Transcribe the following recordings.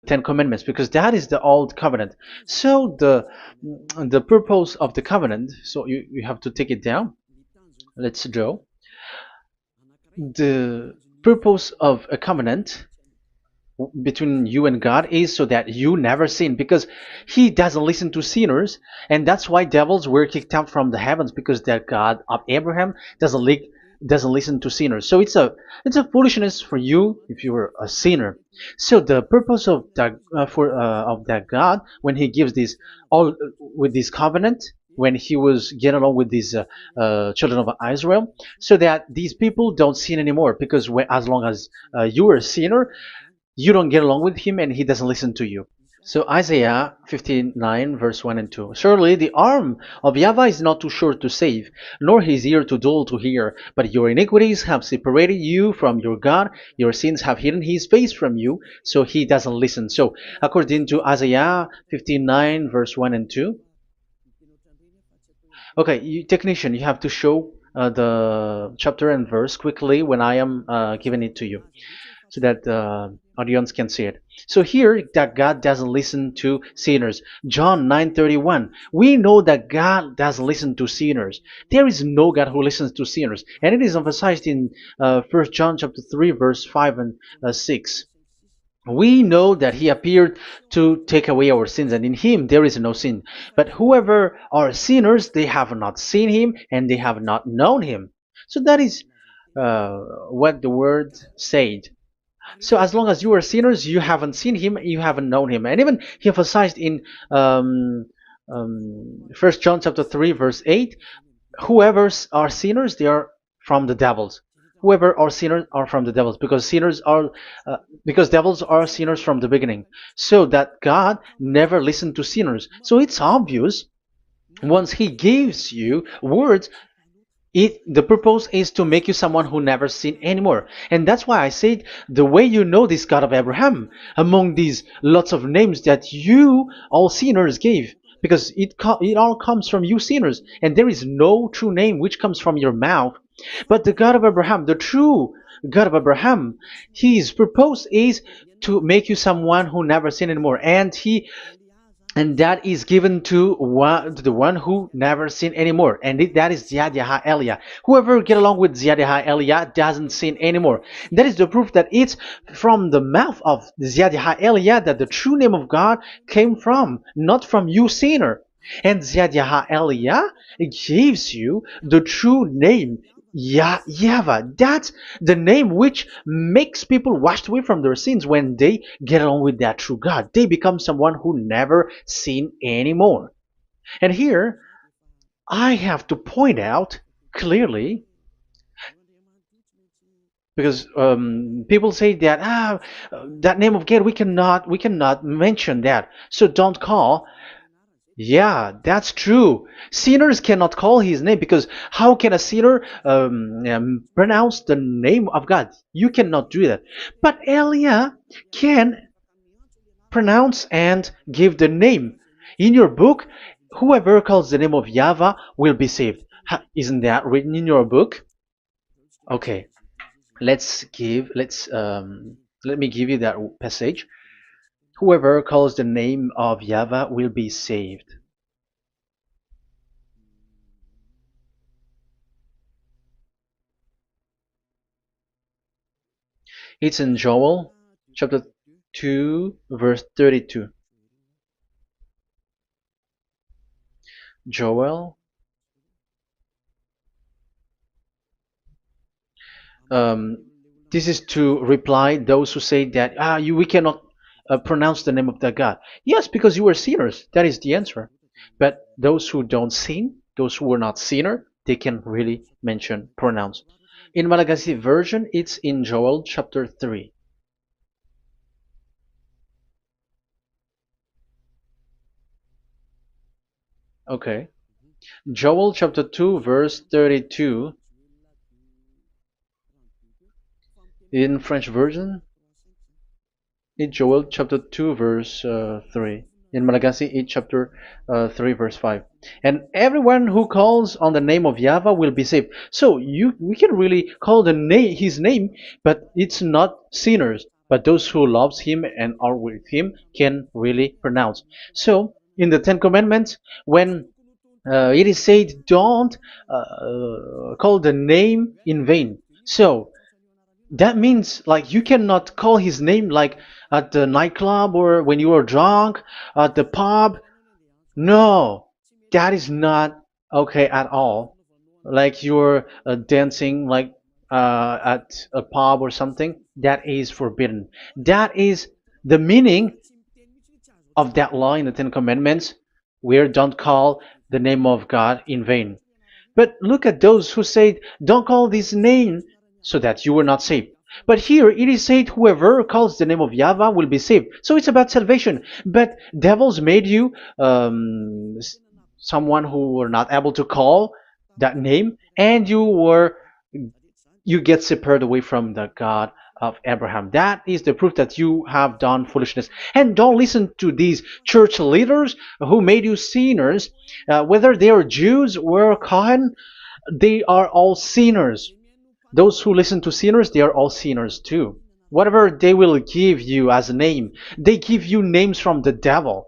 Ten Commandments, because that is the old covenant. So the purpose of the covenant, so you have to take it down. Let's draw. The purpose of a covenant between you and God is so that you never sin, because he doesn't listen to sinners. And that's why devils were kicked out from the heavens, because the God of Abraham doesn't listen to sinners. So it's a foolishness for you if you were a sinner. So the purpose of that God, when he gives this all with this covenant, when he was getting along with these children of Israel, so that these people don't sin anymore, because as long as you are a sinner, you don't get along with him and he doesn't listen to you. So Isaiah 59 verse 1 and 2. Surely the arm of YAHVAH is not too short to save, nor his ear too dull to hear. But your iniquities have separated you from your God. Your sins have hidden his face from you, so he doesn't listen. So according to Isaiah 59 verse 1 and 2. Okay, technician, you have to show the chapter and verse quickly when I am giving it to you, so that the audience can see it. So here that God doesn't listen to sinners. John 9:31. We know that God doesn't listen to sinners. There is no God who listens to sinners, and it is emphasized in 1 John chapter 3 verse 5 and 6. We know that he appeared to take away our sins, and in him there is no sin. But whoever are sinners, they have not seen him, and they have not known him. So that is what the word said. So as long as you are sinners, you haven't seen him, you haven't known him. And even he emphasized in 1 John chapter 3 verse 8, whoever are sinners, they are from the devils. Whoever are sinners are from the devils, because because devils are sinners from the beginning. So that God never listened to sinners. So it's obvious, once he gives you words, the purpose is to make you someone who never sin anymore. And that's why I said, the way you know this God of Abraham among these lots of names that you all sinners gave, because it all comes from you sinners, and there is no true name which comes from your mouth. But the God of Abraham, the true God of Abraham, his purpose is to make you someone who never sin anymore, and that is given to the one who never sin anymore, and that is YAH Eliah. Whoever get along with YAH Eliah doesn't sin anymore. That is the proof that it's from the mouth of YAH Eliah that the true name of God came from, not from you sinner. And YAH Eliah gives you the true name, YAHVAH. That's the name which makes people washed away from their sins. When they get along with that true God, they become someone who never sin anymore. And here, I have to point out clearly, because people say that that name of God, we cannot mention that, so don't call. Yeah, that's true. Sinners cannot call his name, because how can a sinner pronounce the name of God? You cannot do that. But Elia can pronounce and give the name. In your book, whoever calls the name of YAHVAH will be saved. Isn't that written in your book? Okay, let me give you that passage. Whoever calls the name of YAHVAH will be saved. It's in Joel chapter 2 verse 32. Joel, this is to reply those who say that we cannot pronounce the name of that God. Yes, because you are sinners. That is the answer. But those who don't sin, those who are not sinner, they can really pronounce. In Malagasy version, it's in Joel chapter 3. Okay. Joel chapter 2 verse 32. In French version, it's Joel chapter 2 verse 3. In Malagasy, it's chapter 3 verse 5. And everyone who calls on the name of YAHVAH will be saved. So we can really call his name, but it's not sinners. but those who loves him and are with him can really pronounce. So in the Ten Commandments, when it is said, don't call the name in vain. So that means like you cannot call his name like at the nightclub or when you are drunk at the pub. No, that is not okay at all. Like you're dancing like at a pub or something, that is forbidden. That is the meaning of that law in the Ten Commandments, where don't call the name of God in vain. But look at those who say, don't call this name so that you will not saved. But here it is said, whoever calls the name of Yahweh will be saved. So it's about salvation. But devils made you someone who were not able to call that name, and you get separated away from the God of Abraham. That is the proof that you have done foolishness. And don't listen to these church leaders who made you sinners, whether they are Jews or Kohen, they are all sinners. Those who listen to sinners, they are all sinners too. Whatever they will give you as a name, they give you names from the devil.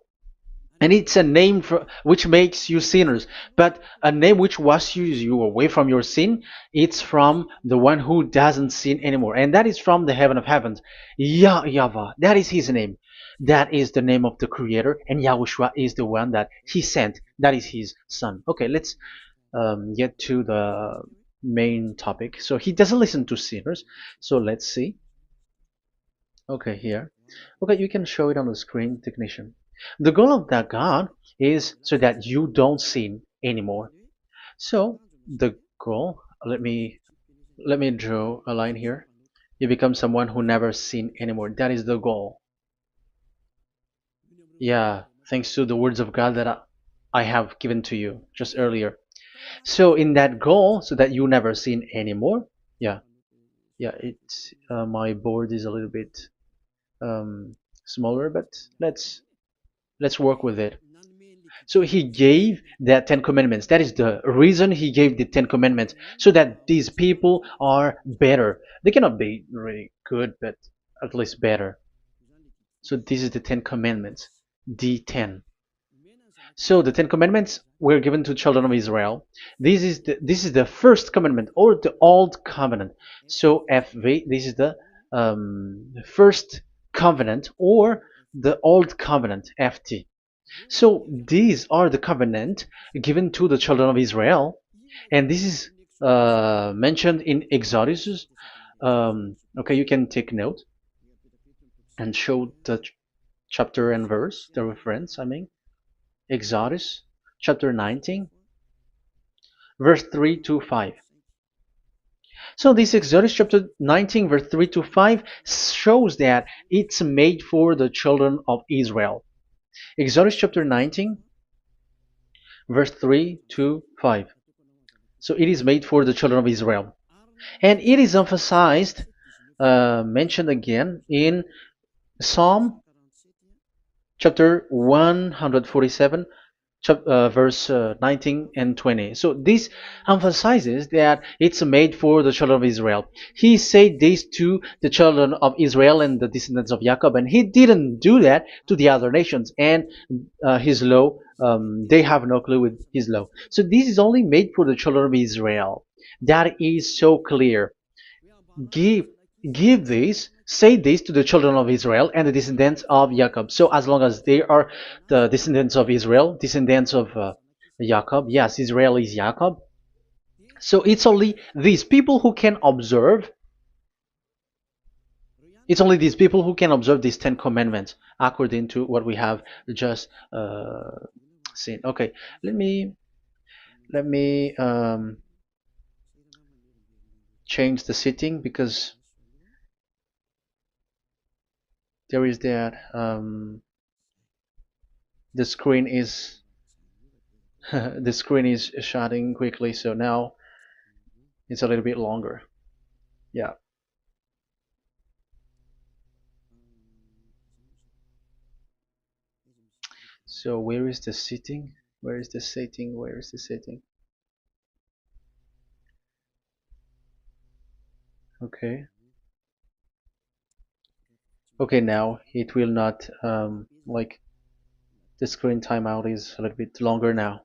And it's a name for, which makes you sinners. But a name which washes you away from your sin, it's from the one who doesn't sin anymore. And that is from the heaven of heavens. Yahvah, that is his name. That is the name of the Creator. And Yahushua is the one that he sent. That is his son. Okay, let's get to the main topic. So he doesn't listen to sinners. So let's see. Okay, here. Okay, you can show it on the screen, technician. The goal of that God is so that you don't sin anymore. So the goal, let me draw a line here. You become someone who never sin anymore. That is the goal. Yeah, thanks to the words of God that I have given to you just earlier. So in that goal, so that you never sin anymore. Yeah, yeah. It's my board is a little bit smaller, but let's work with it. So he gave the Ten Commandments. That is the reason he gave the Ten Commandments, so that these people are better. They cannot be really good, but at least better. So this is the Ten Commandments, D10. So the Ten Commandments were given to children of Israel. This is the first commandment or the old covenant. So FV, this is the first covenant or the old covenant, FT. So these are the covenant given to the children of Israel, and this is mentioned in Exodus. Okay, you can take note and show the chapter and verse, the reference. I mean, Exodus chapter 19, verse 3 to 5. So this Exodus chapter 19, verse 3 to 5 shows that it's made for the children of Israel. Exodus chapter 19, verse 3 to 5. So it is made for the children of Israel. And it is emphasized, mentioned again in Psalm chapter 147, verse 19 and 20. So this emphasizes that it's made for the children of Israel. He said this to the children of Israel and the descendants of Jacob, and he didn't do that to the other nations. And his law, they have no clue with his law. So this is only made for the children of Israel. That is so clear. Give give this, say this to the children of Israel and the descendants of Jacob. So as long as they are the descendants of Israel, descendants of Jacob, yes, Israel is Jacob. So it's only these people who can observe. It's only these people who can observe these Ten Commandments according to what we have just seen. Okay, let me change the setting because there is that the screen is the screen is shutting quickly, so now it's a little bit longer. Yeah. So where is the setting? Where is the setting? Where is the setting? Okay. Okay, now it will not like the screen timeout is a little bit longer now.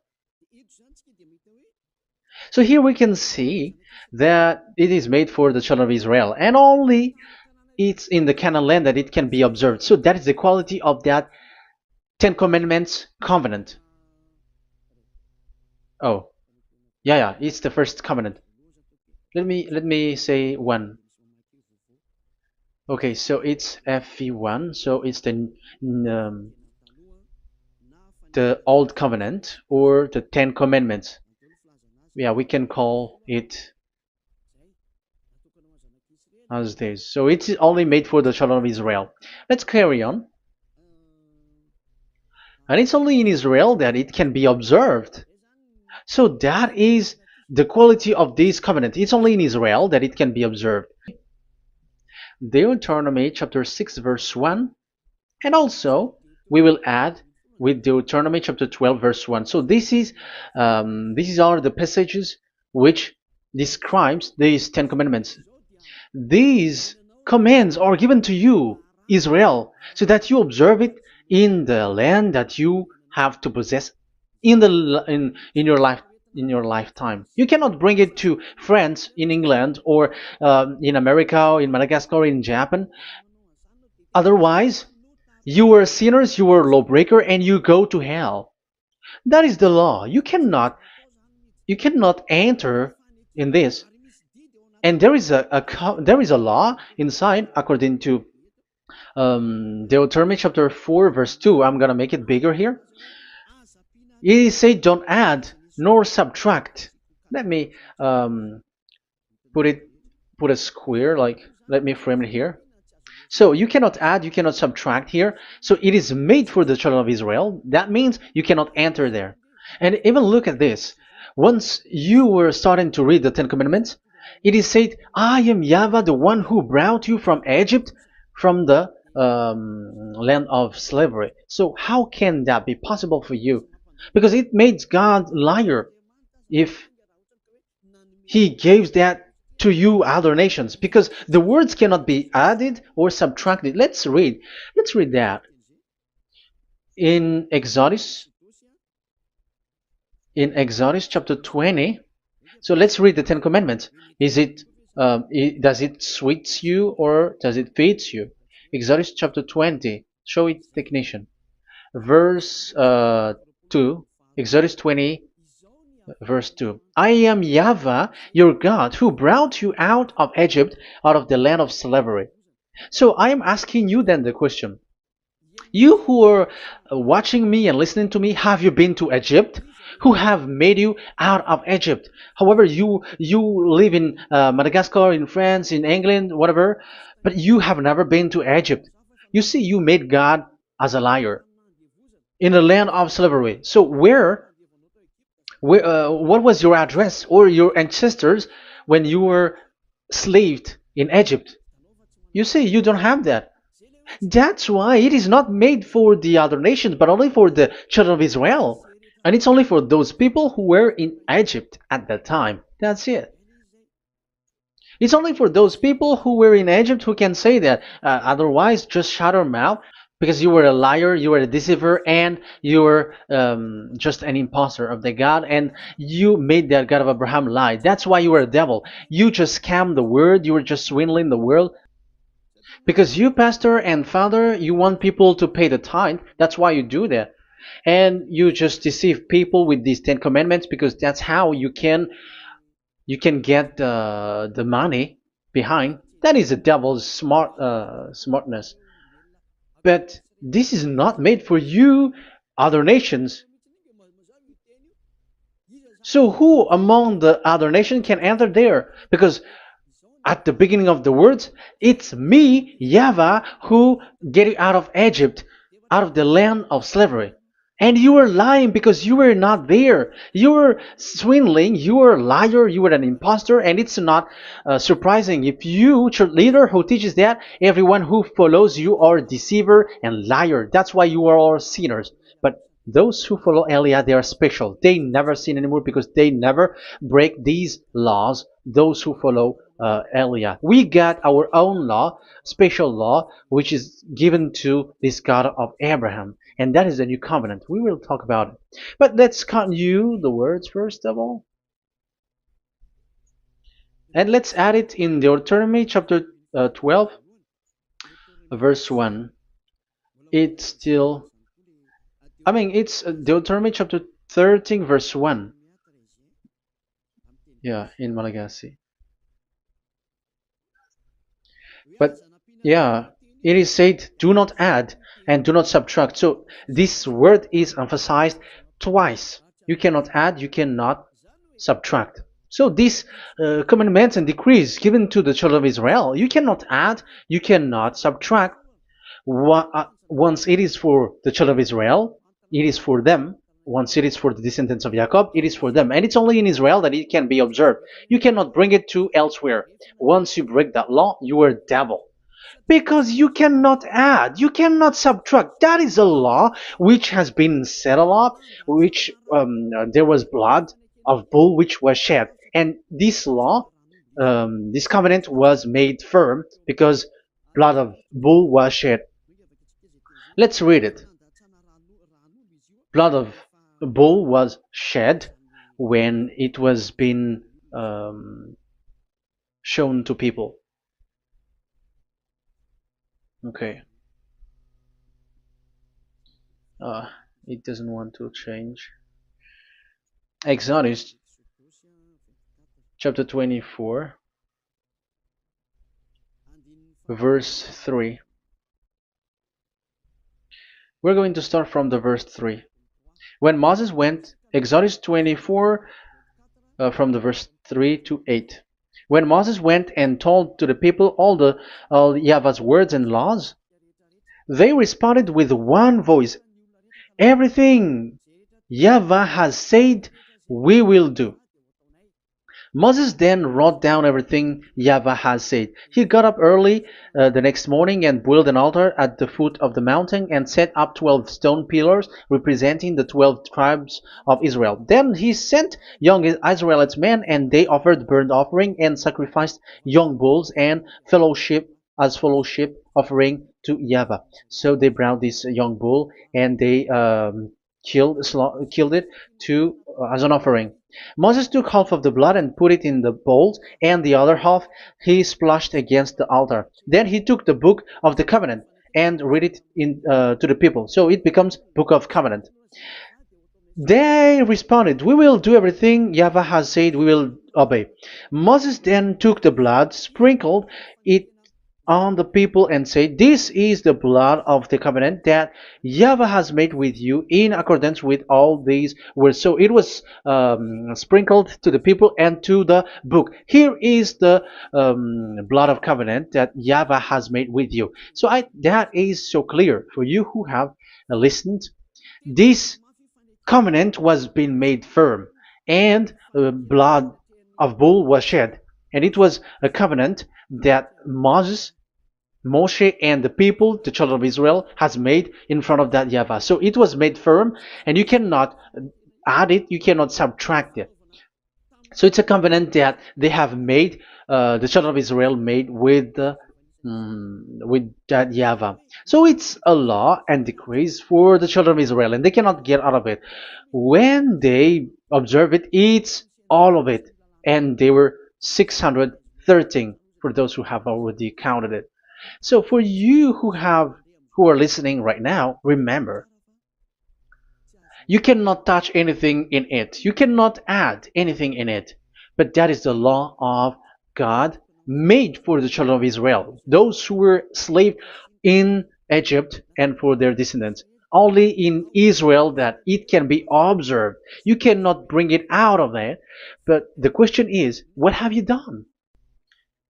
So here we can see that it is made for the children of Israel, and only it's in the Canaan land that it can be observed. So that is the quality of that Ten Commandments covenant. Oh, yeah, it's the first covenant. Let me say one. Okay, so it's FV1, so it's the old covenant or the Ten Commandments. Yeah, we can call it as this. So it's only made for the children of Israel. Let's carry on. And it's only in Israel that it can be observed. So that is the quality of this covenant. It's only in Israel that it can be observed. Deuteronomy chapter 6 verse 1, and also we will add with Deuteronomy chapter 12 verse 1. So these are the passages which describes these Ten Commandments. These commands are given to you, Israel, so that you observe it in the land that you have to possess in your lifetime. You cannot bring it to France, in England, or in America, or in Madagascar, or in Japan. Otherwise, you were sinners, you were lawbreaker, and you go to hell. That is the law. You cannot enter in this. And there is a law inside, according to Deuteronomy chapter 4 verse 2. I'm gonna make it bigger here. It says, don't add nor subtract. Let me put a square, like, let me frame it here. So you cannot add, you cannot subtract here. So it is made for the children of Israel. That means you cannot enter there. And even look at this. Once you were starting to read the Ten Commandments, it is said, I am YAHVAH, the one who brought you from Egypt, from the land of slavery. So how can that be possible for you? Because it makes God liar if he gives that to you other nations, because the words cannot be added or subtracted. Let's read that in Exodus chapter 20. So let's read the Ten Commandments. Does it sweets you or does it feeds you? Exodus chapter 20. Show it, technician. Verse 2. Exodus 20 verse 2. I am YAHVAH, your God, who brought you out of Egypt, out of the land of slavery. So I am asking you then the question. You who are watching me and listening to me, have you been to Egypt? Who have made you out of Egypt? However, you live in Madagascar, in France, in England, whatever, but you have never been to Egypt. You see, you made God as a liar in the land of slavery. So what was your address or your ancestors when you were slaved in Egypt? You see, you don't have that. That's why it is not made for the other nations, but only for the children of Israel. And it's only for those people who were in Egypt at that time. That's it. It's only for those people who were in Egypt who can say that. Otherwise, just shut your mouth, because you were a liar, you were a deceiver, and you were just an imposter of the God, and you made that God of Abraham lie. That's why you were a devil. You just scammed the word, you were just swindling the world. Because you, pastor and father, you want people to pay the tithe. That's why you do that. And you just deceive people with these 10 commandments, because that's how you can get the money behind. That is the devil's smartness. But this is not made for you, other nations. So who among the other nations can enter there? Because at the beginning of the words, it's me, YAHVAH, who get you out of Egypt, out of the land of slavery. And you were lying because you were not there. You were swindling, you were a liar, you were an imposter, and it's not surprising if you, church leader who teaches that, everyone who follows you are a deceiver and liar. That's why you are all sinners. But those who follow Eliah, they are special. They never sin anymore because they never break these laws those who follow Elia. We got our own law, special law, which is given to this God of Abraham, and that is the new covenant. We will talk about it. But let's continue the words first of all. And let's add it in Deuteronomy chapter 12, verse 1. It's still, it's Deuteronomy chapter 13, verse 1. Yeah, in Malagasy. But yeah, it is said, do not add and do not subtract. So this word is emphasized twice. You cannot add, you cannot subtract. So these commandments and decrees given to the children of Israel, you cannot add, you cannot subtract. Once it is for the children of Israel, it is for them. Once it is for the descendants of Jacob, it is for them. And it's only in Israel that it can be observed. You cannot bring it to elsewhere. Once you break that law, you are devil. Because you cannot add, you cannot subtract. That is a law which has been settled up, which there was blood of bull which was shed. And this law, this covenant was made firm because blood of bull was shed. Let's read it. Blood of bull was shed when it was been shown to people. Okay. It doesn't want to change. Exodus chapter 24, verse 3. We're going to start from the verse 3. When Moses went, Exodus 24, from the verse 3 to 8. When Moses went and told to the people all YAHVAH's words and laws, they responded with one voice, everything YAHVAH has said, we will do. Moses then wrote down everything YAHVAH has said. He got up early the next morning and built an altar at the foot of the mountain and set up 12 stone pillars representing the 12 tribes of Israel. Then he sent young Israelite men, and they offered burnt offering and sacrificed young bulls and fellowship offering to YAHVAH. So they brought this young bull and they killed it as an offering. Moses took half of the blood and put it in the bowls, and the other half he splashed against the altar. Then he took the book of the covenant and read it to the people. So it becomes book of covenant. They responded, we will do everything YAHVAH has said, we will obey. Moses then took the blood, sprinkled it on the people, and said, this is the blood of the covenant that YAHVAH has made with you in accordance with all these words. So it was sprinkled to the people and to the book. Here is the blood of covenant that YAHVAH has made with you. So that is so clear for you who have listened. This covenant was being made firm, and blood of bull was shed, and it was a covenant that Moshe and the people, the children of Israel, has made in front of that YAHVAH. So it was made firm, and you cannot add it, you cannot subtract it. So it's a covenant that they have made, the children of Israel made with that YAHVAH. So it's a law and decrees for the children of Israel, and they cannot get out of it. When they observe it, it's all of it, and they were 613 for those who have already counted it. So for you who are listening right now, remember, you cannot touch anything in it. You cannot add anything in it. But that is the law of God made for the children of Israel, those who were slaves in Egypt and for their descendants. Only in Israel that it can be observed. You cannot bring it out of there. But the question is, what have you done?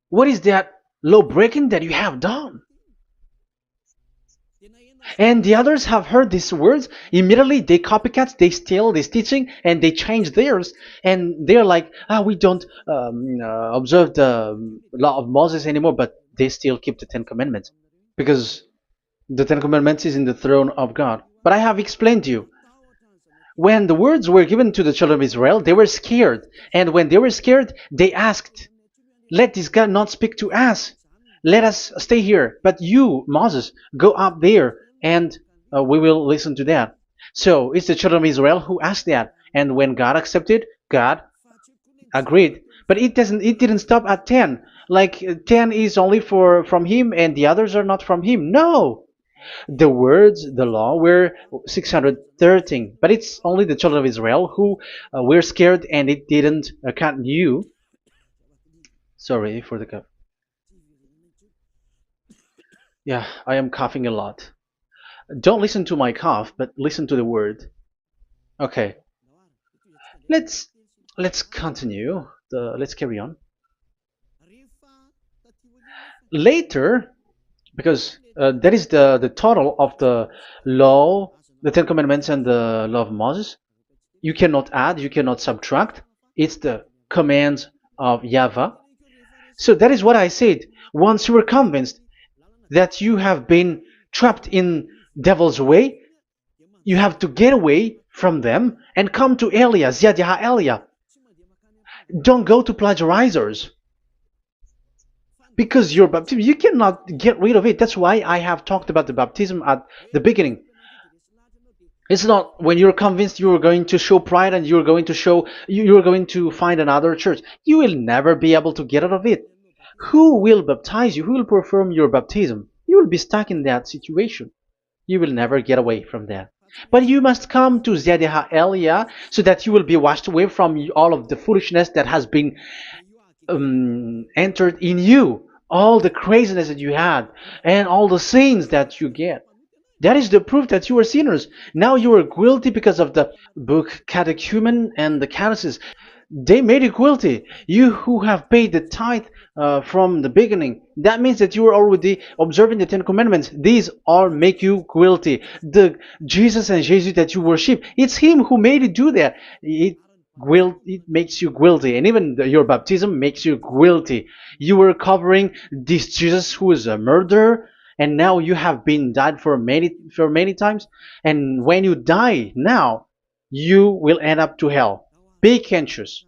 What is that law breaking that you have done? And the others have heard these words. Immediately they copycats, they steal this teaching, and they change theirs. And they're like, we don't observe the law of Moses anymore, but they still keep the Ten Commandments. Because the Ten Commandments is in the throne of God. But I have explained to you, When the words were given to the children of Israel, they were scared. And when they were scared, they asked, let this God not speak to us. Let us stay here. But you, Moses, go up there and we will listen to that. So it's the children of Israel who asked that. And when God accepted, God agreed. But it didn't stop at 10. Like 10 is only for from him and the others are not from him. No. The words, the law were 613. But it's only the children of Israel who were scared and it didn't cut you. Sorry for the cough. Yeah, I am coughing a lot. Don't listen to my cough, but listen to the word. Okay, let's let's continue. Let's carry on. Later, because that is the total of the law, the Ten Commandments, and the law of Moses. You cannot add, you cannot subtract. It's the commands of YAHVAH. So that is what I said. Once you are convinced that you have been trapped in devil's way, you have to get away from them and come to Elia, Ziad Elia. Don't go to plagiarizers. Because your baptism, you cannot get rid of it. That's why I have talked about the baptism at the beginning. It's not when you're convinced you're going to show pride and you're going to show you're going to find another church. You will never be able to get out of it. Who will baptize you? Who will perform your baptism? You will be stuck in that situation. You will never get away from that. But you must come to Ziad Elia so that you will be washed away from all of the foolishness that has been entered in you, all the craziness that you had, and all the sins that you get. That is the proof that you are sinners. Now you are guilty because of the book Catechumen and the Catechism. They made you guilty. You who have paid the tithe from the beginning, that means that you are already observing the Ten Commandments. These all make you guilty. The Jesus and Jesus that you worship, it's Him who made you do that. It makes you guilty, and even your baptism makes you guilty. You were covering this Jesus who is a murderer, and now you have been died for many times. And when you die now, you will end up to hell. Be conscious.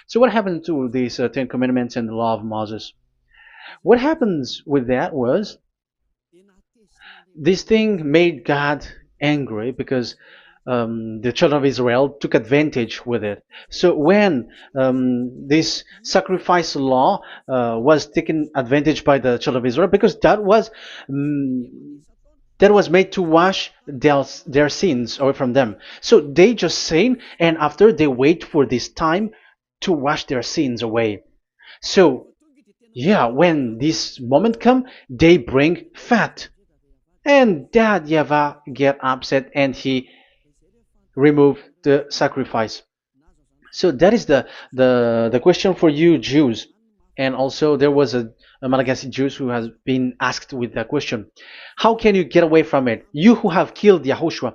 So what happened to these Ten Commandments and the law of Moses? What happens with that was this thing made God angry because the children of Israel took advantage with it. So when this sacrifice law was taken advantage by the children of Israel, because that was made to wash their sins away from them. So they just sin, and after they wait for this time to wash their sins away. So yeah, when this moment come, they bring fat, and that YAHVAH get upset and he remove the sacrifice. So that is the question for you Jews. And also there was a Malagasy Jews who has been asked with that question. How can you get away from it? You who have killed YAHOSHUAH.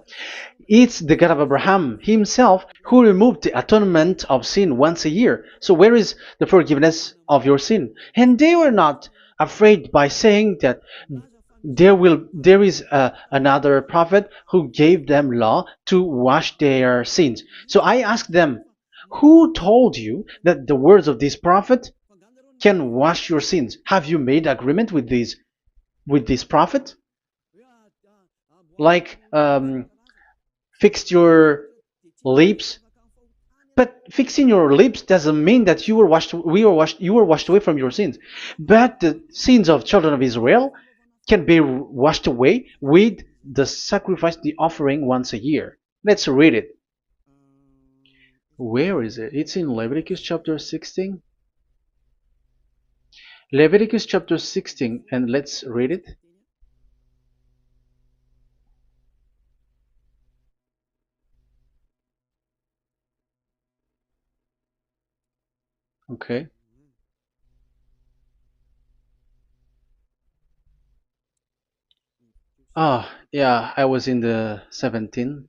It's the God of Abraham himself who removed the atonement of sin once a year. So where is the forgiveness of your sin? And they were not afraid by saying that there is another prophet who gave them law to wash their sins. So I asked them, who told you that the words of this prophet can wash your sins? Have you made agreement with this prophet? Like fixed your lips. But fixing your lips doesn't mean that you were washed away from your sins. But the sins of children of Israel can be washed away with the sacrifice, the offering once a year. Let's read it. Where is it? It's in Leviticus chapter 16. Leviticus chapter 16, and let's read it. Okay. Ah, yeah, I was in the 17.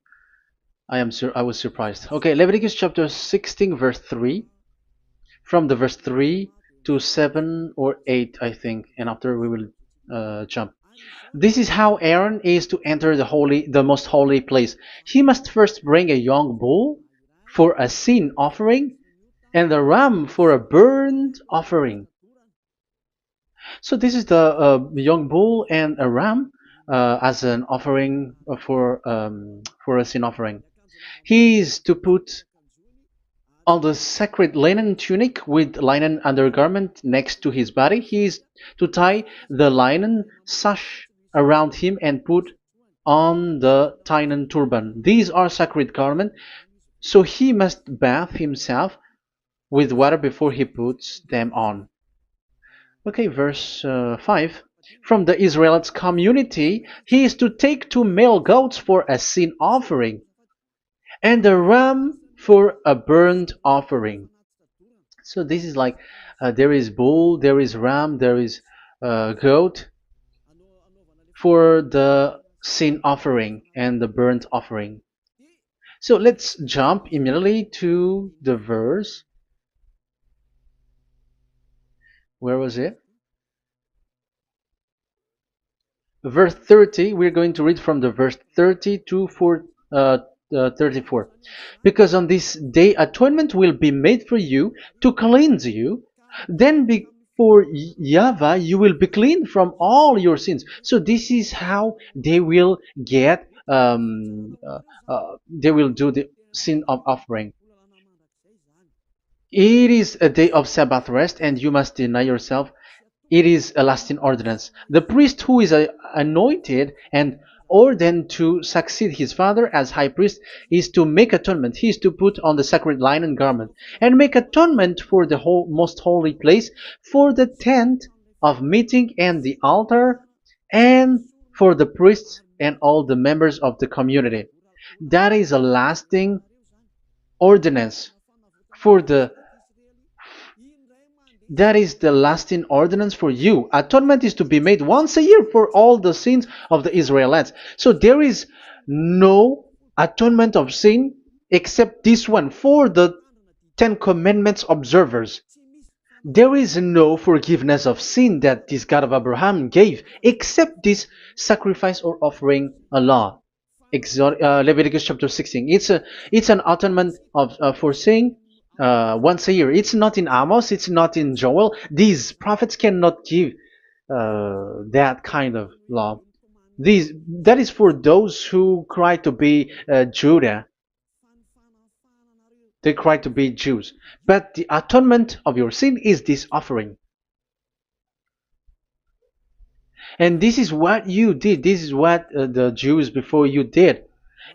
I was surprised. Okay, Leviticus chapter 16 verse 3. From the verse 3 to 7 or 8, I think, and after we will jump. This is how Aaron is to enter the most holy place. He must first bring a young bull for a sin offering and a ram for a burnt offering. So this is the young bull and a ram as an offering for a sin offering. He is to put on the sacred linen tunic with linen undergarment next to his body. He is to tie the linen sash around him and put on the linen turban. These are sacred garments, so he must bathe himself with water before he puts them on. Okay, verse 5. From the Israelites' community, he is to take 2 male goats for a sin offering and a ram for a burnt offering. So this is like there is bull, there is ram, there is goat for the sin offering and the burnt offering. So let's jump immediately to the verse. Where was it? Verse 30. We're going to read from the verse 30 to 34. Because on this day atonement will be made for you to cleanse you. Then before YAHVAH you will be clean from all your sins. So this is how they will get. They will do the sin of offering. It is a day of Sabbath rest, and you must deny yourself. It is a lasting ordinance. The priest who is anointed and ordained to succeed his father as high priest is to make atonement. He is to put on the sacred linen garment and make atonement for the most holy place, for the tent of meeting and the altar, and for the priests and all the members of the community. That is a lasting ordinance for the that is the lasting ordinance for you. Atonement is to be made once a year for all the sins of the Israelites. So there is no atonement of sin except this one for the Ten Commandments observers. There is no forgiveness of sin that this God of Abraham gave except this sacrifice or offering a law. Leviticus chapter 16. It's an atonement of for sin once a year. It's not in Amos. It's not in Joel. These prophets cannot give that kind of law. That is for those who cry to be Judah. They cry to be Jews. But the atonement of your sin is this offering. And this is what you did. This is what the Jews before you did.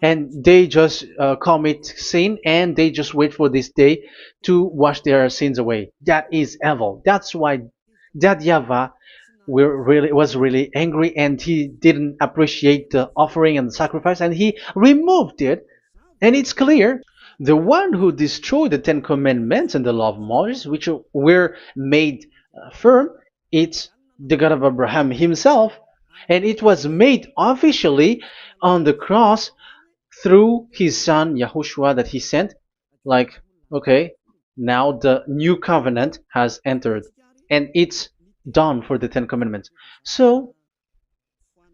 And they just commit sin and they just wait for this day to wash their sins away. That is evil. That's why that YAHVAH was really angry and he didn't appreciate the offering and the sacrifice and he removed it. And it's clear the one who destroyed the Ten Commandments and the law of Moses, which were made firm, it's the God of Abraham himself, and it was made officially on the cross through his son YAHOSHUAH that he sent. Like, okay, now the new covenant has entered and it's done for the Ten Commandments. So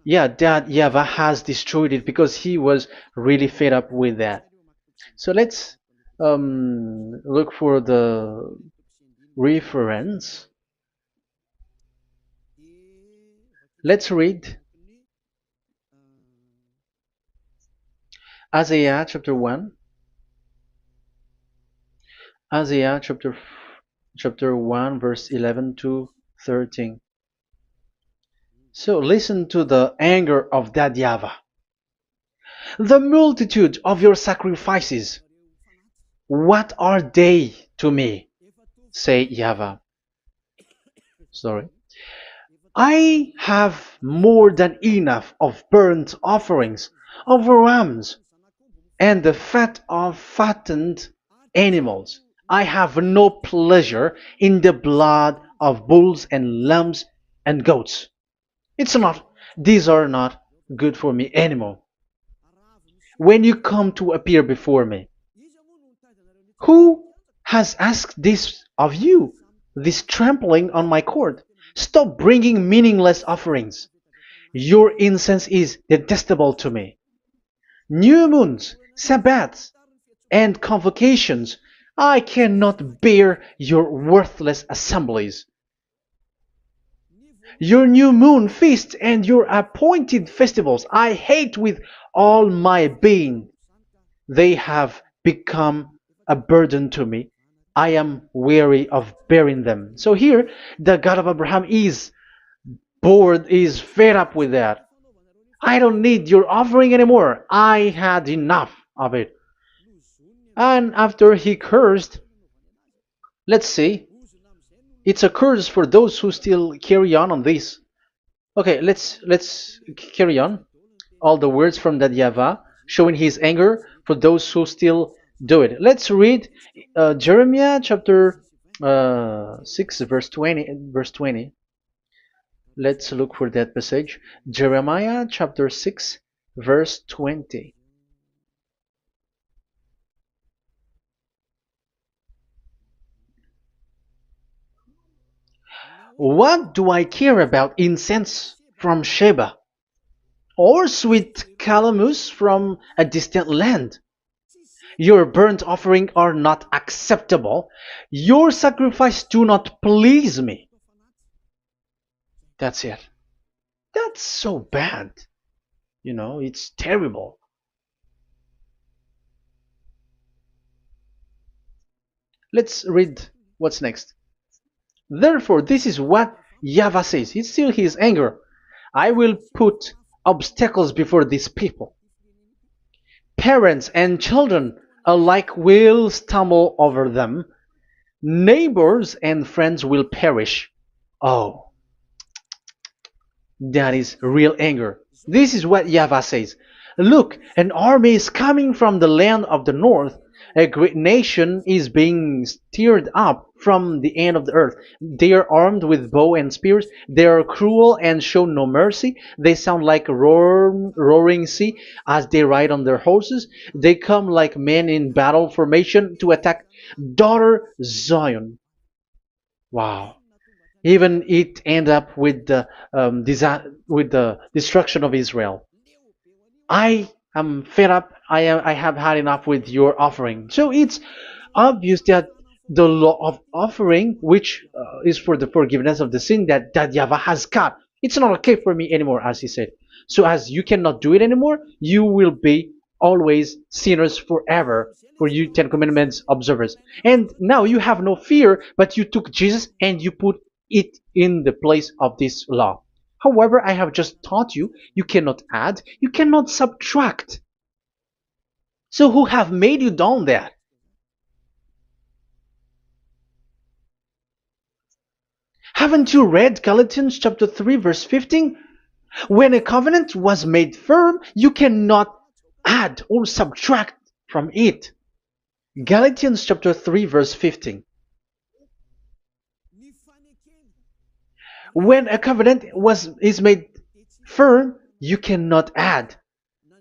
yeah, that YAHVAH has destroyed it because he was really fed up with that. So let's look for the reference. Let's read Isaiah chapter 1. Isaiah chapter 1 verse 11 to 13. So listen to the anger of that YAHVAH. The multitude of your sacrifices, what are they to me? Say YAHVAH. Sorry. I have more than enough of burnt offerings, of rams, and the fat of fattened animals. I have no pleasure in the blood of bulls and lambs and goats. These are not good for me anymore. When you come to appear before me, who has asked this of you, this trampling on my court? Stop bringing meaningless offerings. Your incense is detestable to me. New moons, Sabbaths, and convocations. I cannot bear your worthless assemblies. Your new moon feasts and your appointed festivals I hate with all my being. They have become a burden to me. I am weary of bearing them. So here, the God of Abraham is bored, is fed up with that. I don't need your offering anymore. I had enough of it. And after he cursed, let's see, it's a curse for those who still carry on this. Okay, let's carry on. All the words from that YAHVAH showing his anger for those who still do it. Let's read Jeremiah chapter 6 verse 20 verse 20. Let's look for that passage. Jeremiah chapter 6 verse 20. What do I care about incense from Sheba, or sweet calamus from a distant land? Your burnt offering are not acceptable. Your sacrifice do not please me. That's it. That's so bad. It's terrible. Let's read what's next. Therefore, this is what YAHVAH says. It's still his anger. I will put obstacles before these people. Parents and children alike will stumble over them. Neighbors and friends will perish. Oh, that is real anger. This is what YAHVAH says. Look, an army is coming from the land of the north. A great nation is being stirred up from the end of the earth. They are armed with bow and spears. They are cruel and show no mercy. They sound like a roaring sea as they ride on their horses. They come like men in battle formation to attack daughter Zion. Wow. Even it end up with the destruction of Israel. I am fed up. I have had enough with your offering. So it's obvious that the law of offering, which is for the forgiveness of the sin that YAHVAH has got, it's not okay for me anymore, as he said. So as you cannot do it anymore, you will be always sinners forever for you Ten Commandments observers. And now you have no fear, but you took Jesus and you put it in the place of this law. However, I have just taught you, you cannot add, you cannot subtract. So who have made you done that? Haven't you read Galatians chapter 3 verse 15? When a covenant was made firm, you cannot add or subtract from it. Galatians chapter 3 verse 15. When a covenant is made firm, you cannot add.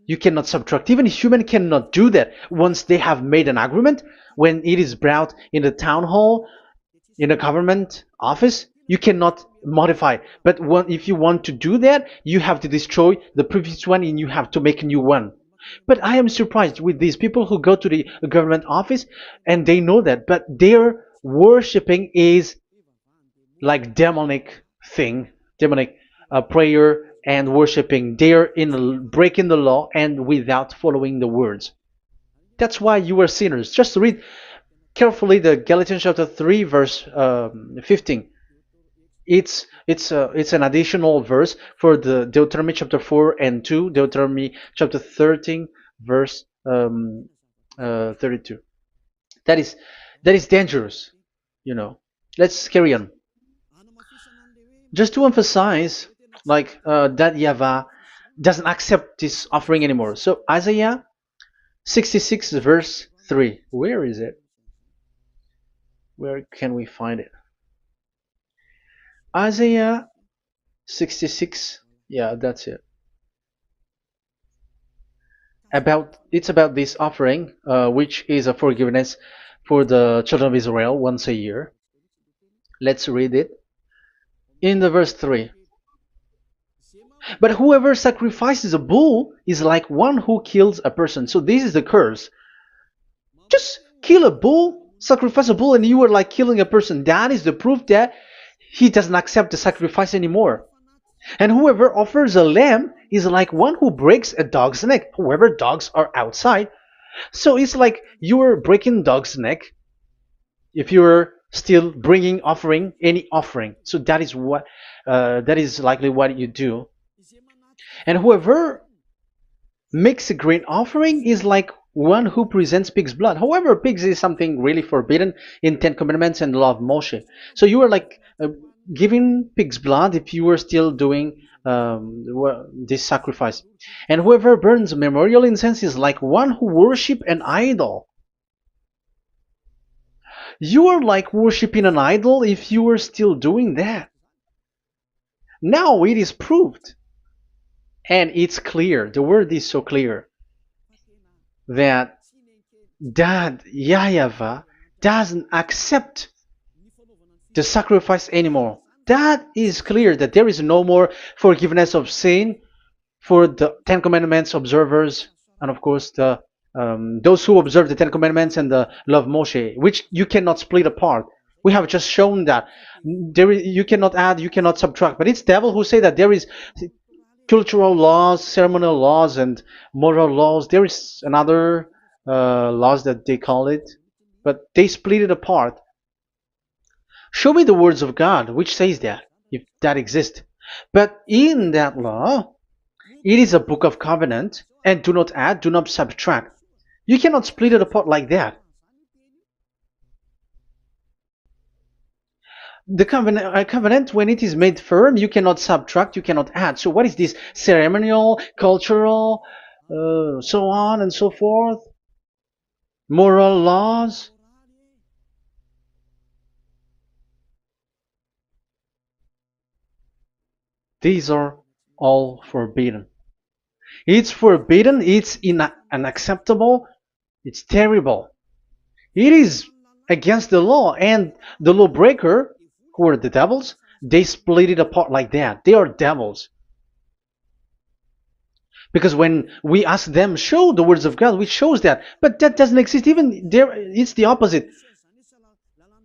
You cannot subtract. Even human cannot do that. Once they have made an agreement, when it is brought in the town hall, in a government office, you cannot modify. But if you want to do that, you have to destroy the previous one and you have to make a new one. But I am surprised with these people who go to the government office and they know that, but their worshipping is like demonic thing, demonic prayer and worshipping. They're in breaking the law and without following the words. That's why you are sinners. Just read carefully the Galatians chapter 3 verse 15. It's an additional verse for the Deuteronomy chapter 4 and 2, Deuteronomy chapter 13 verse 32. That is dangerous. Let's carry on. Just to emphasize, like that YAHVAH doesn't accept this offering anymore. So Isaiah 66 verse 3. Where is it? Where can we find it? Isaiah 66. Yeah, that's it. It's about this offering, which is a forgiveness for the children of Israel once a year. Let's read it. In the verse 3. But whoever sacrifices a bull is like one who kills a person. So this is the curse. Just kill a bull, sacrifice a bull, and you are like killing a person. That is the proof that he doesn't accept the sacrifice anymore. And whoever offers a lamb is like one who breaks a dog's neck. Whoever dogs are outside. So it's like you are breaking dog's neck if you're still bringing offering any offering. So that is likely what you do. And whoever makes a grain offering is like one who presents pig's blood. However, pigs is something really forbidden in Ten Commandments and the law of Moshe. So you are like giving pig's blood if you are still doing this sacrifice. And whoever burns memorial incense is like one who worship an idol. You are like worshiping an idol if you are still doing that. Now it is proved. And it's clear, the word is so clear, that YAHVAH doesn't accept the sacrifice anymore. That is clear that there is no more forgiveness of sin for the Ten Commandments observers, and of course those who observe the Ten Commandments and the law of Moshe, which you cannot split apart. We have just shown that you cannot add, you cannot subtract. But it's devil who say that there is cultural laws, ceremonial laws, and moral laws. There is another laws that they call it, but they split it apart. Show me the words of God which says that, if that exists. But in that law, it is a book of covenant, and do not add, do not subtract. You cannot split it apart like that. The covenant, when it is made firm, you cannot subtract, you cannot add. So what is this? Ceremonial, cultural, so on and so forth? Moral laws? These are all forbidden. It's forbidden, it's unacceptable, it's terrible. It is against the law, and the lawbreaker, who are the devils, they split it apart like that. They are devils. Because when we ask them, show the words of God, which shows that, but that doesn't exist. Even there, it's the opposite.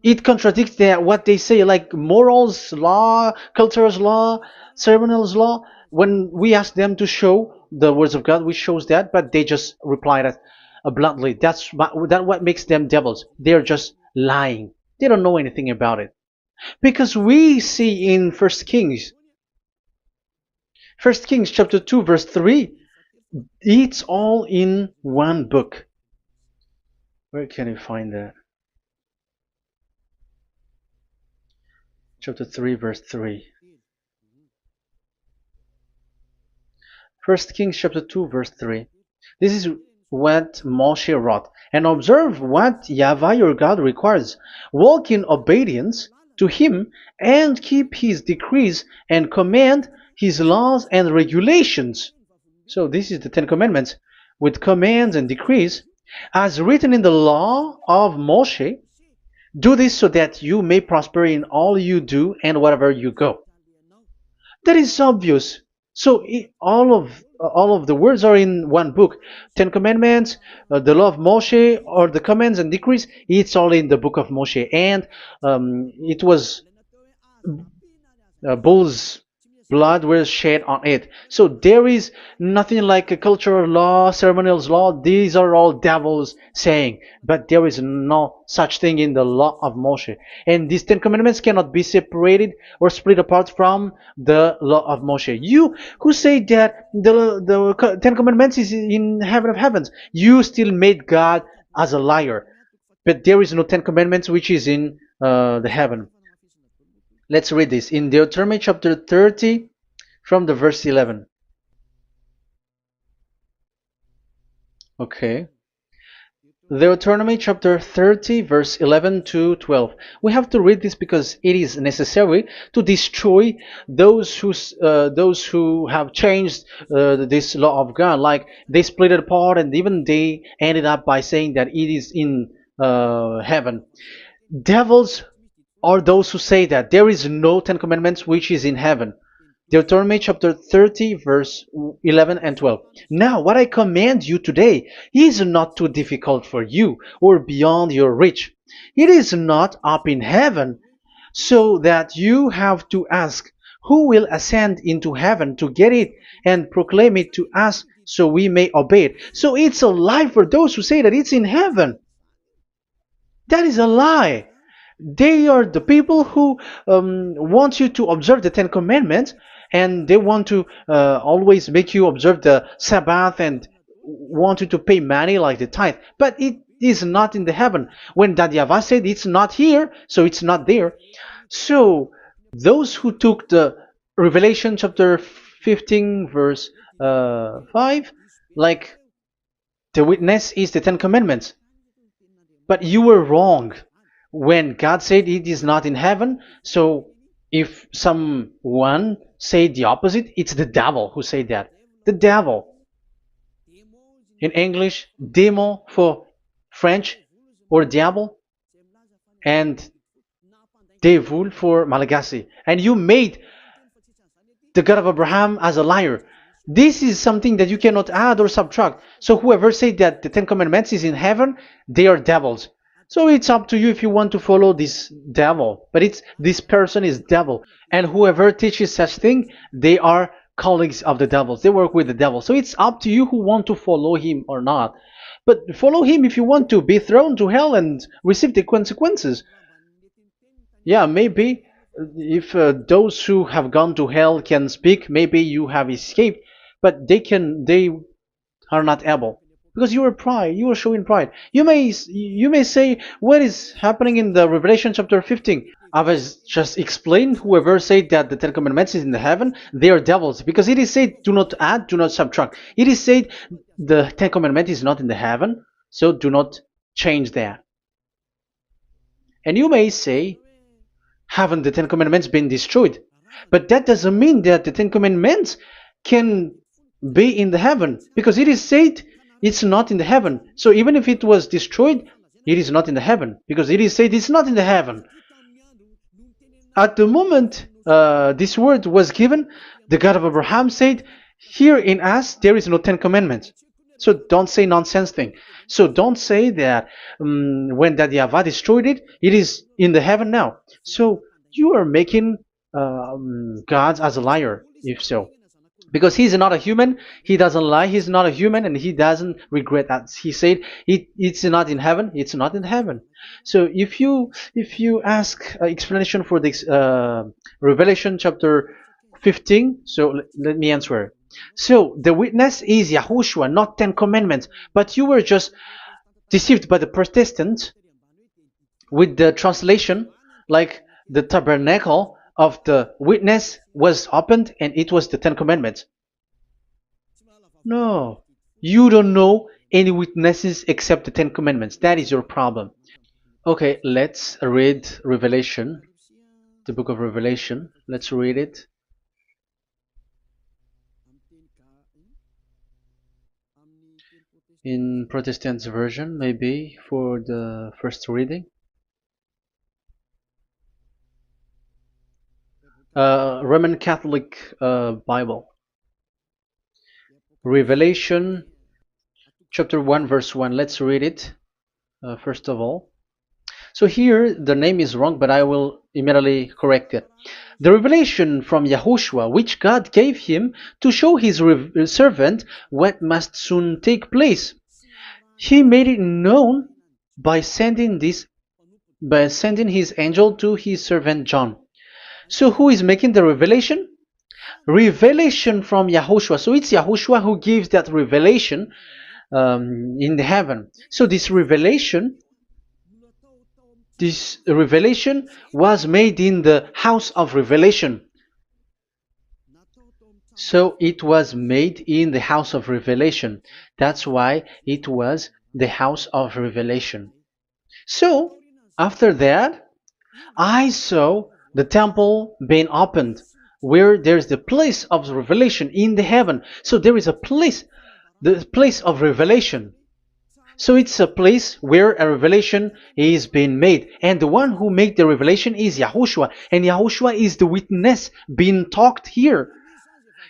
It contradicts what they say, like morals, law, cultural law, ceremonial law. When we ask them to show the words of God, which shows that, but they just reply that bluntly. That's what makes them devils. They're just lying. They don't know anything about it. Because we see in 1 Kings chapter 2 verse 3, it's all in one book. Where can you find that? Chapter 3 verse 3. 1 Kings chapter 2 verse 3. This is what Moshe wrote. And observe what YAHVAH your God requires. Walk in obedience to him and keep his decrees and command his laws and regulations. So this is the Ten Commandments with commands and decrees as written in the law of Moshe. Do this so that you may prosper in all you do and wherever you go. That is obvious. So all of the words are in one book. Ten Commandments, the law of Moshe, or the commands and decrees. It's all in the book of Moshe, and it was bull's blood was shed on it. So there is nothing like a cultural law, ceremonial law. These are all devils saying, but there is no such thing in the law of Moshe. And these Ten Commandments cannot be separated or split apart from the law of Moshe. You who say that the Ten Commandments is in heaven of heavens, you still made God as a liar. But there is no Ten Commandments which is in the heaven. Let's read this in Deuteronomy chapter 30 from the verse 11. Okay. Deuteronomy chapter 30 verse 11 to 12. We have to read this because it is necessary to destroy those who have changed this law of God. Like they split it apart, and even they ended up by saying that it is in heaven. Devils are those who say that there is no Ten Commandments which is in heaven. Deuteronomy chapter 30, verse 11 and 12. Now, what I command you today is not too difficult for you or beyond your reach. It is not up in heaven, so that you have to ask, who will ascend into heaven to get it and proclaim it to us so we may obey it? So it's a lie for those who say that it's in heaven. That is a lie. They are the people who want you to observe the Ten Commandments, and they want to always make you observe the Sabbath and want you to pay money like the tithe. But it is not in the heaven. When that YAHVAH said it's not here, so it's not there. So those who took the Revelation chapter 15 verse 5, like the witness is the Ten Commandments. But you were wrong when God said it is not in heaven. So if someone said the opposite, it's the devil who said that. The devil. In English, démon for French, or diable, and devil for Malagasy. And you made the God of Abraham as a liar. This is something that you cannot add or subtract. So whoever said that the Ten Commandments is in heaven, they are devils. So it's up to you if you want to follow this devil. But this person is devil. And whoever teaches such thing, they are colleagues of the devils. They work with the devil. So it's up to you who want to follow him or not. But follow him if you want to be thrown to hell and receive the consequences. Yeah, maybe if those who have gone to hell can speak, maybe you have escaped. But they are not able, because you are showing pride. You may say, what is happening in the Revelation chapter 15? I was just explained, whoever said that the Ten Commandments is in the heaven, they are devils, because it is said, do not add, do not subtract. It is said the Ten Commandment is not in the heaven, so do not change that. And you may say, haven't the Ten Commandments been destroyed? But that doesn't mean that the Ten Commandments can be in the heaven, because it is said it's not in the heaven. So even if it was destroyed, it is not in the heaven, because it is said it's not in the heaven. At the moment this word was given, the God of Abraham said, here in us there is no Ten Commandments. So don't say nonsense thing. So don't say that when that YAHVAH destroyed it, it is in the heaven now. So you are making God as a liar, if so. Because he's not a human, he doesn't lie, he's not a human, and he doesn't regret that. He said it's not in heaven, it's not in heaven. So if you ask explanation for this Revelation chapter 15, so let me answer. So the witness is YAHOSHUAH, not Ten Commandments. But you were just deceived by the Protestants with the translation, like the tabernacle of the witness was opened and it was the Ten Commandments. No, you don't know any witnesses except the Ten Commandments. That is your problem. Okay, let's read Revelation, the book of Revelation. Let's read it. In Protestant version, maybe, for the first reading. Roman Catholic Bible. Revelation chapter 1 verse 1. Let's read it first of all. So here the name is wrong, but I will immediately correct it. The revelation from YAHOSHUAH, which God gave him to show his servant what must soon take place. He made it known by sending his angel to his servant John. So who is making the revelation? Revelation from YAHOSHUAH. So it's YAHOSHUAH who gives that revelation in the heaven. So this revelation was made in the house of revelation. So it was made in the house of revelation. That's why it was the house of revelation. So after that, I saw the temple being opened, where there's the place of revelation in the heaven. So there is a place, the place of revelation. So it's a place where a revelation is being made. And the one who made the revelation is YAHOSHUAH. And YAHOSHUAH is the witness being talked here.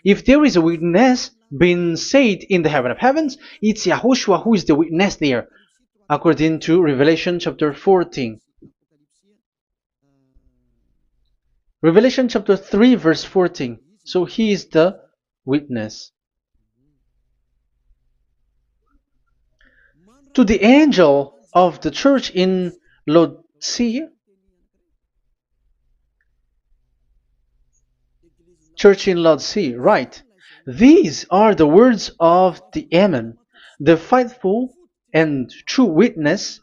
if there is a witness being said in the heaven of heavens, it's Yahushua who is the witness there, according to Revelation chapter 14. Revelation chapter 3 verse 14. So he is the witness. To the angel of the church in Laodicea, church in Laodicea, right? These are the words of the Amen, the faithful and true witness,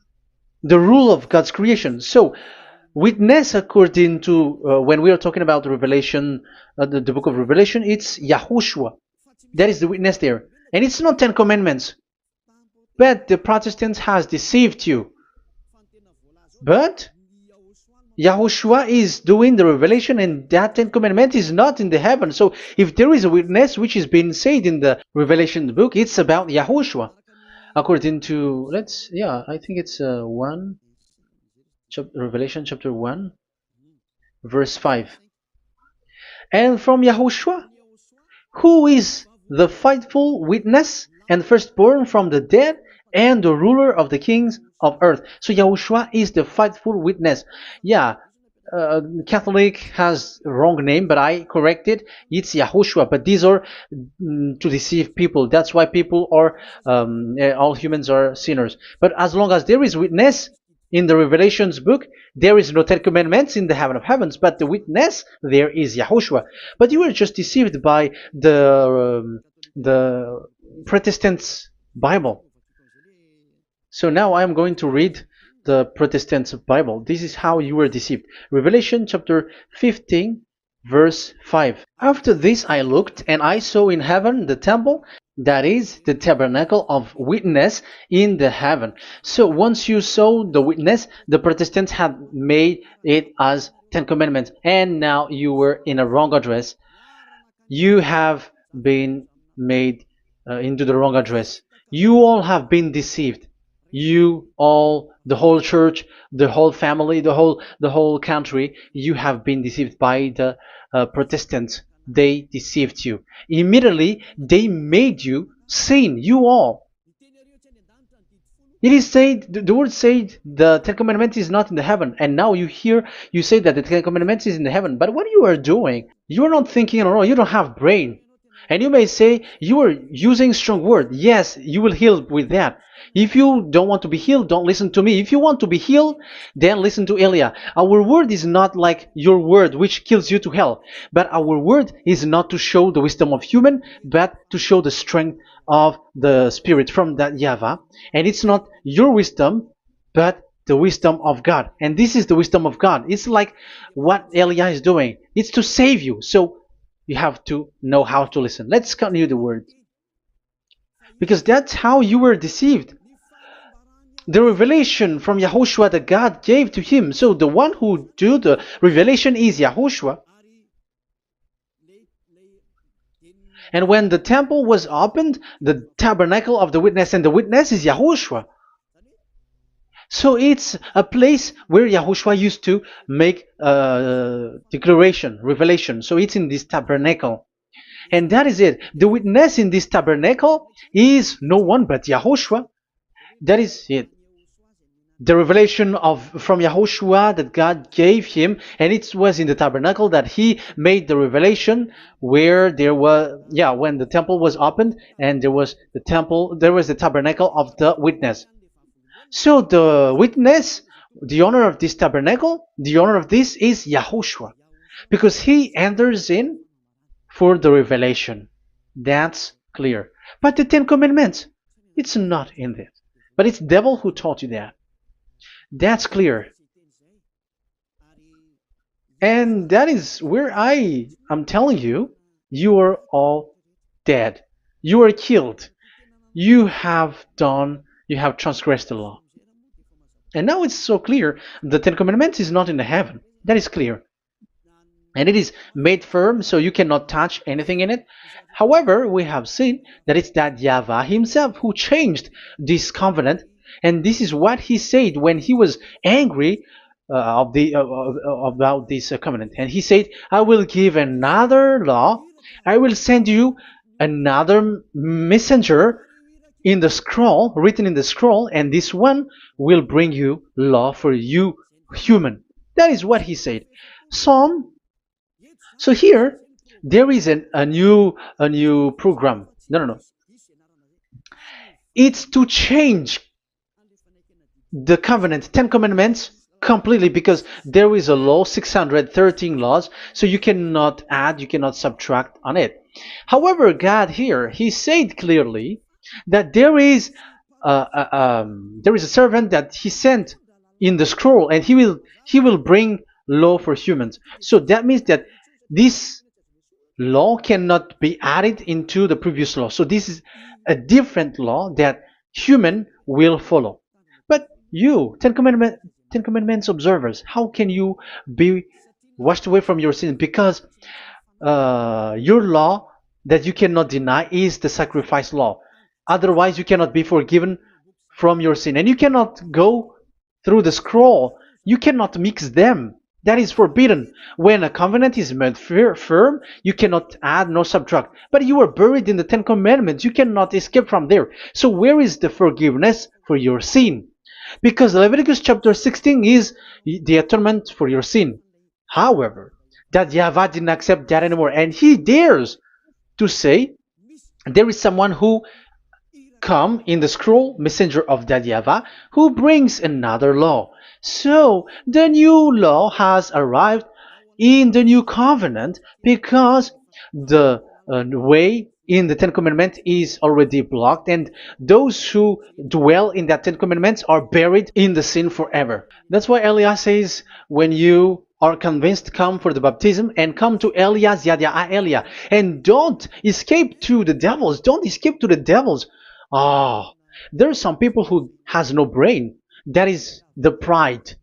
the rule of God's creation. So, witness according to when we are talking about the Revelation, the book of Revelation, it's Yahushua. That is the witness there, and it's not 10 Commandments. But the Protestants has deceived you. But Yahushua is doing the revelation, and that 10 Commandment is not in the heaven. So if there is a witness which is being said in the Revelation book, it's about Yahushua. According to, I think it's Revelation chapter 1, verse 5. And from Yahushua, who is the faithful witness and firstborn from the dead and the ruler of the kings of earth. So Yahushua is the faithful witness. Catholic has a wrong name, but I corrected. It's Yahushua, but these are to deceive people. That's why people are, all humans are sinners. But as long as there is witness in the Revelations book, there is no 10 Commandments in the heaven of heavens, but the witness there is Yahushua. But you were just deceived by the Protestants' Bible. So now I am going to read the Protestants' Bible. This is how you were deceived. Revelation chapter 15, verse 5. After this I looked, and I saw in heaven the temple, that is the tabernacle of witness in the heaven. So once you saw the witness, the Protestants had made it as 10 Commandments, and now you were in a wrong address. You have been made into the wrong address. You all have been deceived. You all, the whole church, the whole family, the whole country, you have been deceived by the Protestants. They deceived you. Immediately, they made you sin. You all. It is said, the word said, the 10 Commandments is not in the heaven. And now you say that the 10 Commandments is in the heaven. But what you are doing, you are not thinking at all. You don't have brain. And you may say, you are using strong word. Yes, you will heal with that. If you don't want to be healed, don't listen to me. If you want to be healed, then listen to Elia. Our word is not like your word, which kills you to hell. But our word is not to show the wisdom of human, but to show the strength of the Spirit from that YAHVAH. And it's not your wisdom, but the wisdom of God. And this is the wisdom of God. It's like what Elia is doing. It's to save you. So you have to know how to listen. Let's continue the word. Because that's how you were deceived. The revelation from Yahushua that God gave to him. So the one who do the revelation is Yahushua. And when the temple was opened, the tabernacle of the witness, and the witness is Yahushua. So it's a place where Yahushua used to make declaration, revelation. So it's in this tabernacle. And that is it. The witness in this tabernacle is no one but Yahushua. That is it. The revelation from Yahushua that God gave him, and it was in the tabernacle that he made the revelation, where there was, when the temple was opened, and there was the tabernacle of the witness. So the witness, the owner of this tabernacle, the owner of this is Yahushua, because he enters in for the revelation. That's clear. But the 10 Commandments, it's not in it. But it's devil who taught you that. That's clear. And that is where I am telling you, you are all dead. You are killed. You have transgressed the law. And now it's so clear. The 10 Commandments is not in the heaven. That is clear. And it is made firm, so you cannot touch anything in it. However, we have seen that it's that YAHVAH himself who changed this covenant. And this is what he said when he was angry about this covenant. And he said, I will give another law I will send you another messenger in the scroll, written in the scroll, and this one will bring you law for you, human. That is what he said. Psalm. So here there is a new program. No, no, no. It's to change the covenant, 10 commandments completely, because there is a law, 613 laws, so you cannot add, you cannot subtract on it. However, God here, he said clearly that there is a servant that he sent in the scroll, and he will bring law for humans. So that means that this law cannot be added into the previous law. So this is a different law that human will follow. But you, Ten Commandments observers, how can you be washed away from your sin? Because your law that you cannot deny is the sacrifice law. Otherwise, you cannot be forgiven from your sin. And you cannot go through the scroll. You cannot mix them. That is forbidden. When a covenant is made firm, you cannot add nor subtract. But you are buried in the Ten Commandments. You cannot escape from there. So where is the forgiveness for your sin? Because Leviticus chapter 16 is the atonement for your sin. However, that YAHVAH didn't accept that anymore. And he dares to say there is someone who come in the scroll, messenger of that YAHVAH, who brings another law. So the new law has arrived in the new covenant, because the way in the Ten Commandments is already blocked, and those who dwell in that Ten Commandments are buried in the sin forever. That's why Elias says, when you are convinced, come for the baptism, and come to Elias, Yadiah, Elia, and don't escape to the devils. Don't escape to the devils. Ah, there are some people who has no brain. That is the pride.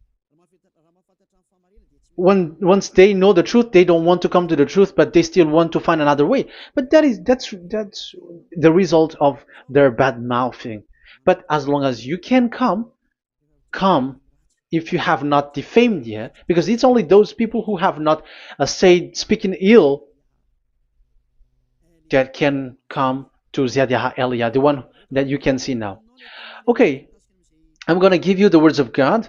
Once they know the truth, they don't want to come to the truth, but they still want to find another way. But that's the result of their bad mouthing. But as long as you can come if you have not defamed yet, because it's only those people who have not said speaking ill that can come to Ziyad Elia, the one that you can see now. Okay, I'm going to give you the words of God,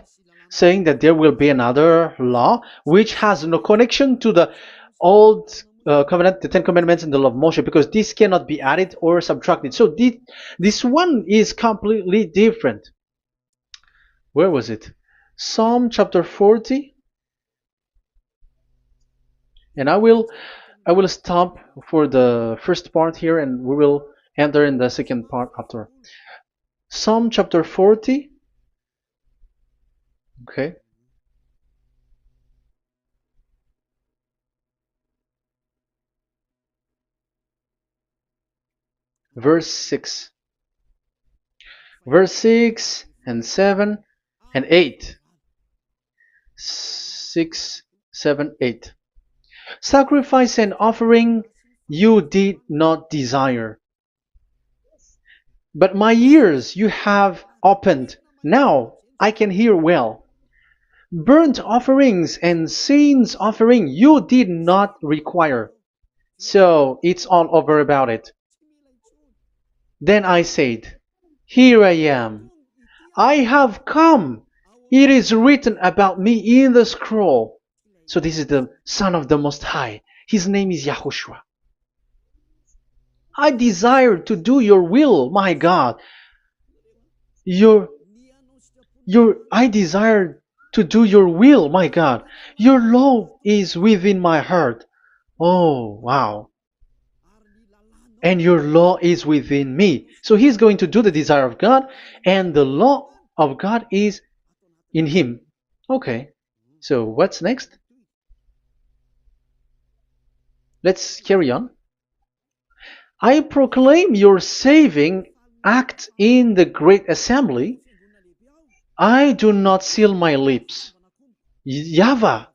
saying that there will be another law which has no connection to the old covenant, the Ten Commandments, and the law of Moshe, because this cannot be added or subtracted. So this one is completely different. Where was it? Psalm chapter 40. And I will stop for the first part here, and we will enter in the second part after. Psalm chapter 40. Okay. Verse 6. Verse 6 and 7 and 8. 6, 7, 8. Sacrifice and offering you did not desire, but my ears you have opened. Now I can hear well. Burnt offerings and sins offering you did not require. So it's all over about it. Then I said, here I am. I have come. It is written about me in the scroll. So this is the Son of the Most High. His name is YAHOSHUAH. I desire to do your will, my God. I desire to do your will, my God. Your law is within my heart. Oh, wow. And your law is within me. So he's going to do the desire of God, and the law of God is in him. Okay. So what's next? Let's carry on. I proclaim your saving act in the great assembly. I do not seal my lips. YAHVAH,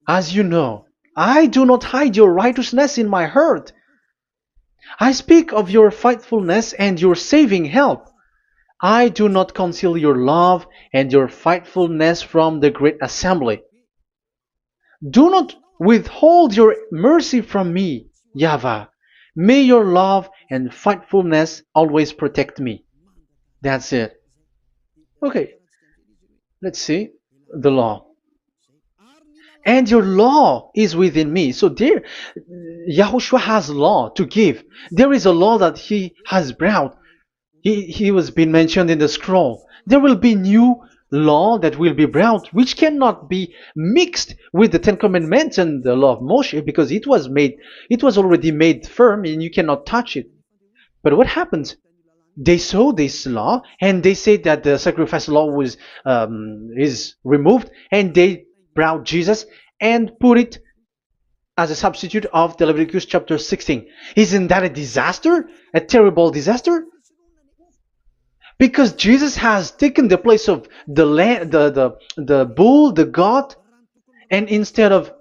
as you know, I do not hide your righteousness in my heart. I speak of your faithfulness and your saving help. I do not conceal your love and your faithfulness from the great assembly. Do not withhold your mercy from me, YAHVAH. May your love and faithfulness always protect me. That's it. Okay, let's see the law. And your law is within me. So there, Yahushua has law to give. There is a law that he has brought. He was being mentioned in the scroll. There will be new law that will be brought, which cannot be mixed with the Ten Commandments and the law of Moshe, because it was already made firm, and you cannot touch it. But what happens? They saw this law, and they said that the sacrifice law was is removed, and they brought Jesus and put it as a substitute of the Leviticus chapter 16. Isn't that a disaster? A terrible disaster? Because Jesus has taken the place of the bull, the goat, and instead of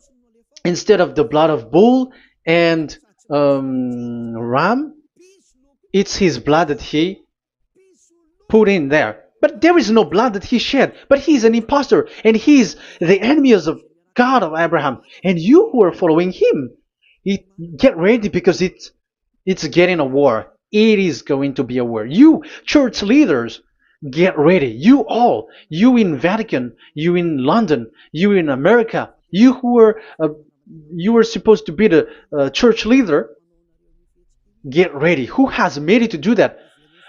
the blood of bull and ram, it's his blood that he put in there. But there is no blood that he shed. But he is an impostor, and he is the enemy of God of Abraham. And you who are following him, get ready, because it's getting a war. It is going to be a war. You church leaders, get ready. You all, you in Vatican, you in London, you in America, you who are you are supposed to be the church leader, get ready. Who has made it to do that?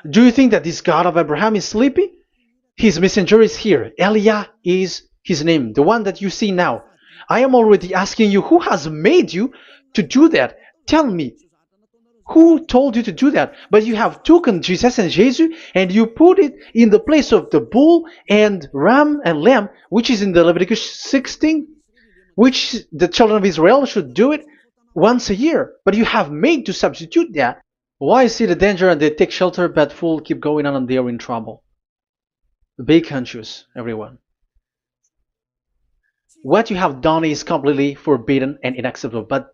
Do you think that this God of Abraham is sleepy? His messenger is here. Eliah is his name, the one that you see now. I am already asking you, who has made you to do that? Tell me, who told you to do that? But you have taken Jesus and Jesus, and you put it in the place of the bull and ram and lamb, which is in the Leviticus 16, which the children of Israel should do it once a year. But you have made to substitute that. Why see the danger and they take shelter, but fool keep going on and they are in trouble? Be conscious, everyone. What you have done is completely forbidden and unacceptable. But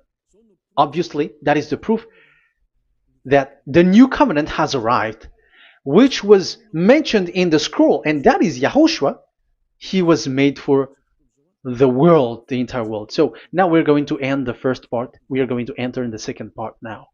obviously, that is the proof that the new covenant has arrived, which was mentioned in the scroll, and that is YAHOSHUAH. He was made for the world, the entire world. So now we're going to end the first part. We are going to enter in the second part now.